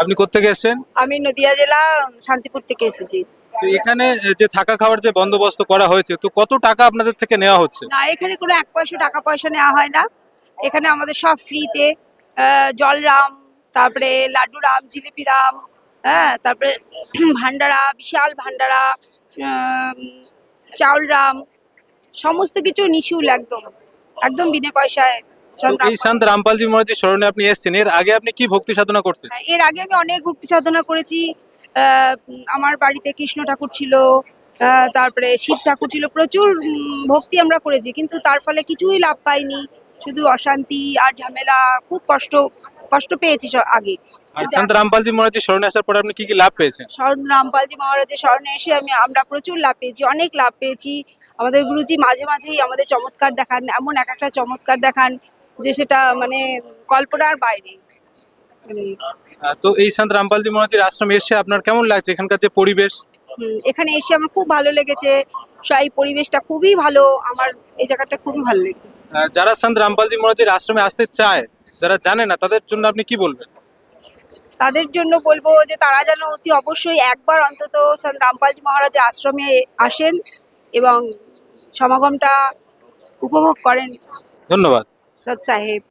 আপনি কোত্থেকে এসেছেন? আমি নদিয়া জেলা শান্তিপুর থেকে এসেছি। তো এখানে যে থাকা খাওয়ার যে বন্দোবস্ত করা হয়েছে, তো কত টাকা আপনাদের থেকে নেওয়া হচ্ছে? না, এখানে কোনো এক পয়সা টাকা পয়সা নেওয়া হয় না। এখানে আমাদের সব ফ্রিতে। জলরাম, তারপরে লাড্ডু রাম, জিলিপি রাম, হ্যাঁ, তারপরে ভান্ডারা, বিশাল ভান্ডারা, আম, চাউল রাম, সমস্ত কিছু নিশুল, একদম একদম বিনা পয়সায়। তো এই সন্ত রামপালজি মহারাজের স্মরণে আপনি এসেছেন, এর আগে আপনি কি ভক্তি সাধনা করতেন? এর আগে আমি অনেক ভক্তি সাধনা করেছি। আমার বাড়িতে কৃষ্ণ ঠাকুর ছিল, তারপরে শিব ঠাকুর ছিল, প্রচুর ভক্তি আমরা করেছি, কিন্তু তার ফলে কিছুই লাভ পাইনি। শুধু অশান্তি আর ঝামেলা, খুব কষ্ট কষ্ট পেয়েছি আগে। আর সন্ত রামপালজি মহারাজের স্মরণে আসার পরে আপনি কি কি লাভ পেয়েছেন? শরণ রামপালজি মহারাজের স্মরণে এসে আমরা প্রচুর লাভ পেয়েছি, অনেক লাভ পেয়েছি। আমাদের গুরুজি মাঝে মাঝেই আমাদের চমৎকার দেখান, এমন এক একটা চমৎকার দেখান যে সেটা মানে কল্পনার বাইরে। তো এই সন্ত রামপালজি মহারাজের আশ্রমে এসে আপনার কেমন লাগছে, এখানকার যে পরিবেশ? এখানে এসে আমার খুব ভালো লেগেছে। এই পরিবেশটা খুবই ভালো, আমার এই জায়গাটা খুবই ভালো লেগেছে। যারা সন্ত রামপালজি মহারাজের আশ্রমে আসতে চায়, যারা জানে না, তাদের জন্য আপনি কি বলবেন? তাদের জন্য বলবো যে তারা যেন অতি অবশ্যই একবার অন্তত সন্ত রামপালজি মহারাজের আশ্রমে আসেন এবং সমাগমটা উপভোগ করেন। ধন্যবাদ। সৎ সাহেব।